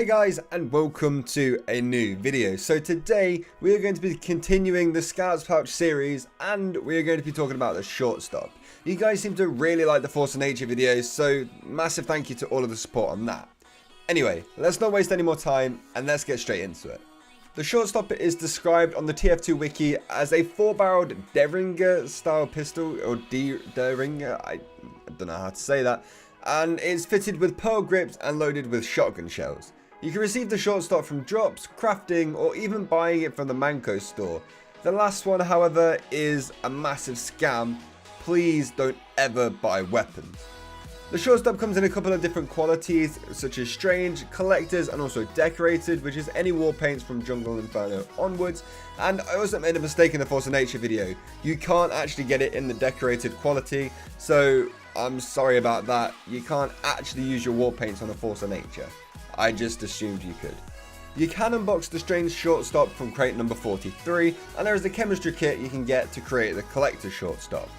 Hey guys, and welcome to a new video. So today we are going to be continuing the Scouts Pouch series, and we are going to be talking about the Shortstop. You guys seem to really like the Force of Nature videos, so massive thank you to all of the support on that. Anyway, let's not waste any more time and let's get straight into it. The Shortstop is described on the TF2 wiki as a 4-barreled Derringer style pistol, or Derringer, I don't know how to say that, and it's fitted with pearl grips and loaded with shotgun shells. You can receive the Shortstop from drops, crafting, or even buying it from the Manco store. The last one, however, is a massive scam. Please don't ever buy weapons. The Shortstop comes in a couple of different qualities, such as Strange, Collectors, and also Decorated, which is any war paints from Jungle Inferno onwards. And I also made a mistake in the Force of Nature video. You can't actually get it in the Decorated quality, so I'm sorry about that. You can't actually use your war paints on the Force of Nature. I just assumed you could. You can unbox the Strange Shortstop from crate number 43, and there is a chemistry kit you can get to create the Collector Shortstop.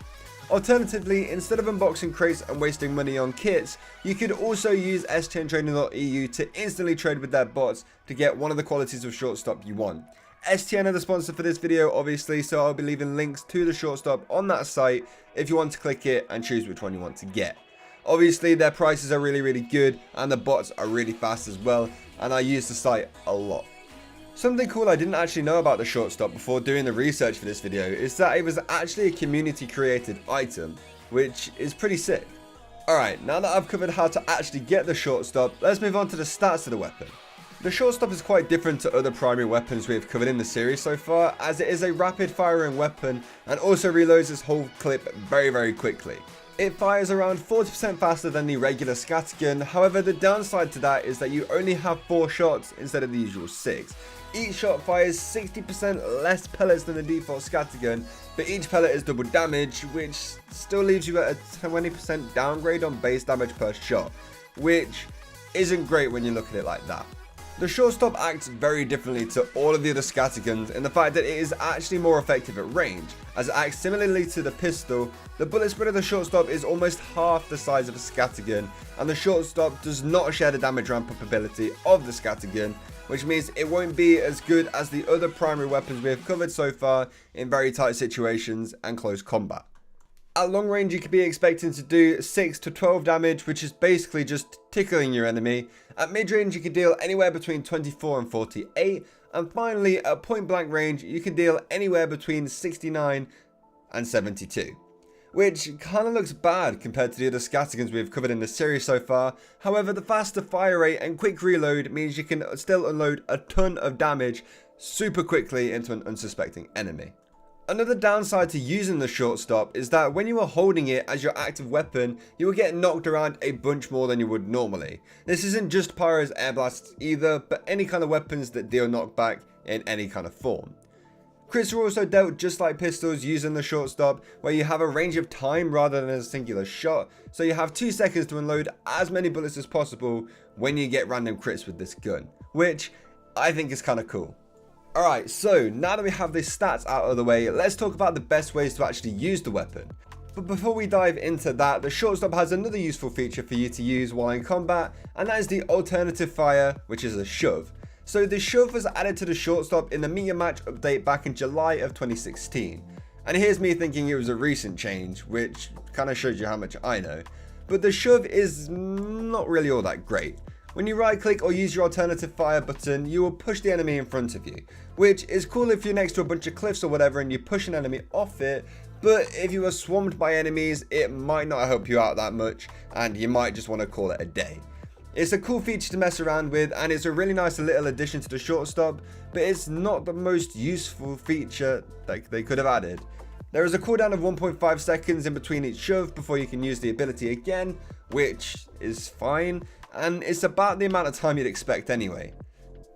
Alternatively, instead of unboxing crates and wasting money on kits, you could also use stntrading.eu to instantly trade with their bots to get one of the qualities of Shortstop you want. STN are the sponsor for this video, obviously, so I'll be leaving links to the Shortstop on that site if you want to click it and choose which one you want to get. Obviously, their prices are really good, and the bots are really fast as well, and I use the site a lot. Something cool I didn't actually know about the Shortstop before doing the research for this video is that it was actually a community created item, which is pretty sick. Alright, now that I've covered how to actually get the Shortstop, let's move on to the stats of the weapon. The Shortstop is quite different to other primary weapons we have covered in the series so far, as it is a rapid firing weapon and also reloads its whole clip very quickly. It fires around 40% faster than the regular scattergun. However, the downside to that is that you only have 4 shots instead of the usual 6. Each shot fires 60% less pellets than the default scattergun, but each pellet is double damage, which still leaves you at a 20% downgrade on base damage per shot, which isn't great when you look at it like that. The Shortstop acts very differently to all of the other scatterguns in the fact that it is actually more effective at range, as it acts similarly to the pistol. The bullet spread of the Shortstop is almost half the size of a scattergun, and the Shortstop does not share the damage ramp up ability of the scattergun, which means it won't be as good as the other primary weapons we have covered so far in very tight situations and close combat. At long range, you could be expecting to do 6 to 12 damage, which is basically just tickling your enemy. At mid range, you can deal anywhere between 24 and 48. And finally, at point blank range, you can deal anywhere between 69 and 72. Which kind of looks bad compared to the other scatterguns we've covered in the series so far. However, the faster fire rate and quick reload means you can still unload a ton of damage super quickly into an unsuspecting enemy. Another downside to using the Shortstop is that when you are holding it as your active weapon, you will get knocked around a bunch more than you would normally. This isn't just Pyro's air blasts either, but any kind of weapons that deal knockback in any kind of form. Crits are also dealt just like pistols using the Shortstop, where you have a range of time rather than a singular shot, so you have 2 seconds to unload as many bullets as possible when you get random crits with this gun, which I think is kind of cool. Alright, so now that we have the stats out of the way, let's talk about the best ways to actually use the weapon. But before we dive into that, the Shortstop has another useful feature for you to use while in combat, and that is the alternative fire, which is a shove. So the shove was added to the Shortstop in the Meet Your Match update back in July of 2016. And here's me thinking it was a recent change, which kind of shows you how much I know. But the shove is not really all that great. When you right click or use your alternative fire button, you will push the enemy in front of you, which is cool if you're next to a bunch of cliffs or whatever and you push an enemy off it, but if you are swarmed by enemies, it might not help you out that much and you might just want to call it a day. It's a cool feature to mess around with, and it's a really nice little addition to the Shortstop, but it's not the most useful feature that they could have added. There is a cooldown of 1.5 seconds in between each shove before you can use the ability again, which is fine, and it's about the amount of time you'd expect anyway.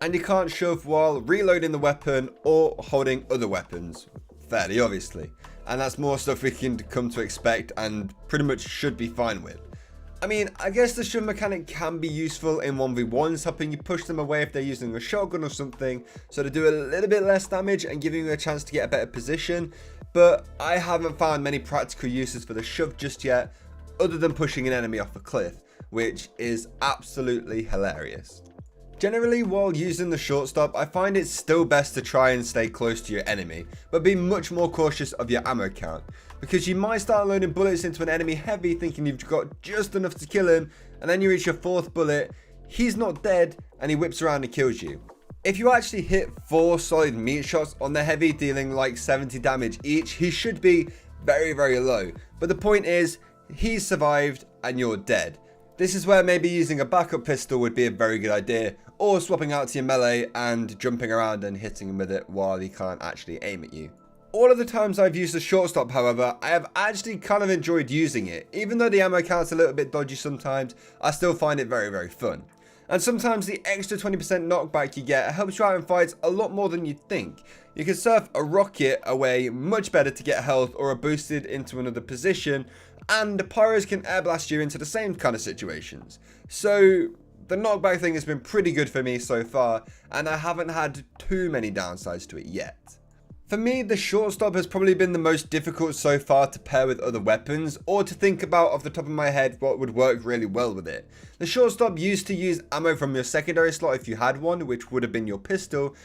And you can't shove while reloading the weapon or holding other weapons, fairly obviously, and that's more stuff we can come to expect and pretty much should be fine with. I mean, I guess the shove mechanic can be useful in 1v1s, helping you push them away if they're using a shotgun or something, so to do a little bit less damage and giving you a chance to get a better position, but I haven't found many practical uses for the shove just yet, other than pushing an enemy off a cliff, which is absolutely hilarious. Generally, while using the shortstop, I find it's still best to try and stay close to your enemy, but be much more cautious of your ammo count, because you might start loading bullets into an enemy heavy thinking you've got just enough to kill him, and then you reach your 4th bullet, he's not dead, and he whips around and kills you. If you actually hit 4 solid meat shots on the heavy dealing like 70 damage each, he should be very, very low, but the point is, he's survived and you're dead. This is where maybe using a backup pistol would be a very good idea, or swapping out to your melee and jumping around and hitting him with it while he can't actually aim at you. All of the times I've used the shortstop, however, I have actually kind of enjoyed using it. Even though the ammo count's a little bit dodgy sometimes, I still find it very, very fun. And sometimes the extra 20% knockback you get helps you out in fights a lot more than you'd think. You can surf a rocket away much better to get health or a boosted into another position, and pyros can air blast you into the same kind of situations. So the knockback thing has been pretty good for me so far, and I haven't had too many downsides to it yet. For me, the shortstop has probably been the most difficult so far to pair with other weapons, or to think about off the top of my head what would work really well with it. The shortstop used to use ammo from your secondary slot if you had one, which would have been your pistol,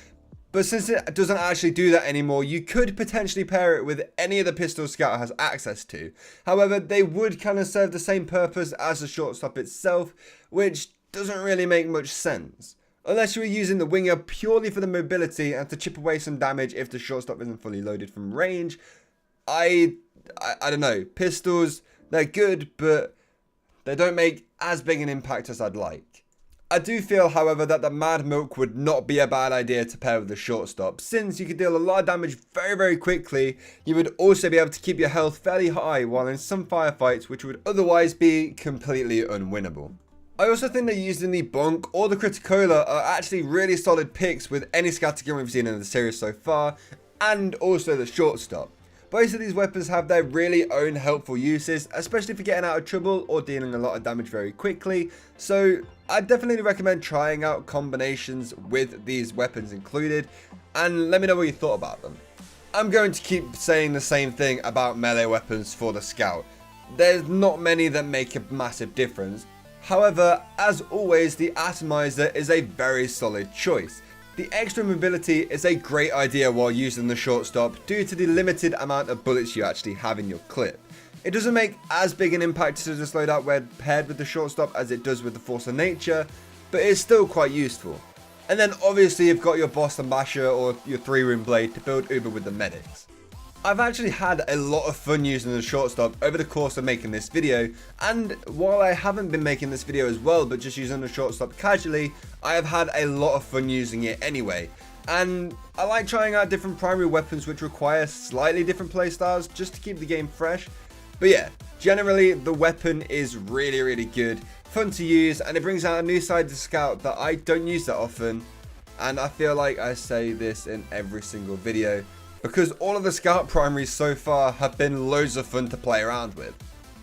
but since it doesn't actually do that anymore, you could potentially pair it with any of the pistols Scout has access to. However, they would kind of serve the same purpose as the shortstop itself, which doesn't really make much sense. Unless you were using the winger purely for the mobility and to chip away some damage if the shortstop isn't fully loaded from range. I don't know. Pistols, they're good, but they don't make as big an impact as I'd like. I do feel, however, that the Mad Milk would not be a bad idea to pair with the shortstop. Since you could deal a lot of damage very, very quickly, you would also be able to keep your health fairly high while in some firefights which would otherwise be completely unwinnable. I also think that using the Bonk or the Criticola are actually really solid picks with any scattergun we've seen in the series so far, and also the shortstop. Both of these weapons have their really own helpful uses, especially for getting out of trouble or dealing a lot of damage very quickly, so I definitely recommend trying out combinations with these weapons included, and let me know what you thought about them. I'm going to keep saying the same thing about melee weapons for the Scout. There's not many that make a massive difference. However, as always, the Atomizer is a very solid choice. The extra mobility is a great idea while using the shortstop due to the limited amount of bullets you actually have in your clip. It doesn't make as big an impact to this loadout when paired with the shortstop as it does with the Force of Nature, but it's still quite useful. And then obviously you've got your Boston Basher or your 3-room blade to build Uber with the medics. I've actually had a lot of fun using the shortstop over the course of making this video, and while I haven't been making this video as well but just using the shortstop casually, I have had a lot of fun using it anyway. And I like trying out different primary weapons which require slightly different playstyles just to keep the game fresh. But yeah, generally the weapon is really, really good, fun to use, and it brings out a new side to Scout that I don't use that often, and I feel like I say this in every single video, because all of the Scout primaries so far have been loads of fun to play around with.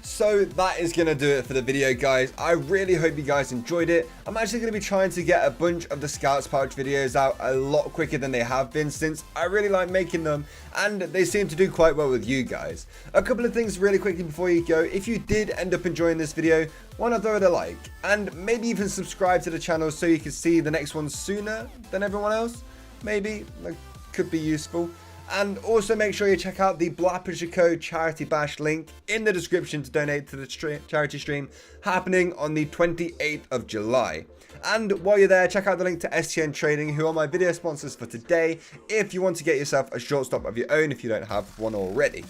So that is going to do it for the video, guys. I really hope you guys enjoyed it. I'm actually going to be trying to get a bunch of the Scouts Pouch videos out a lot quicker than they have been, since I really like making them and they seem to do quite well with you guys. A couple of things really quickly before you go. If you did end up enjoying this video, why not throw it a like and maybe even subscribe to the channel so you can see the next one sooner than everyone else. Maybe that could be useful. And also make sure you check out the Blackpicture Code Charity Bash link in the description to donate to the charity stream happening on the 28th of July. And while you're there, check out the link to STN Trading, who are my video sponsors for today, if you want to get yourself a shortstop of your own if you don't have one already.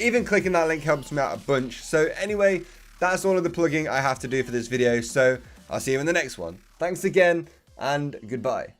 Even clicking that link helps me out a bunch. So anyway, that's all of the plugging I have to do for this video, so I'll see you in the next one. Thanks again, and goodbye.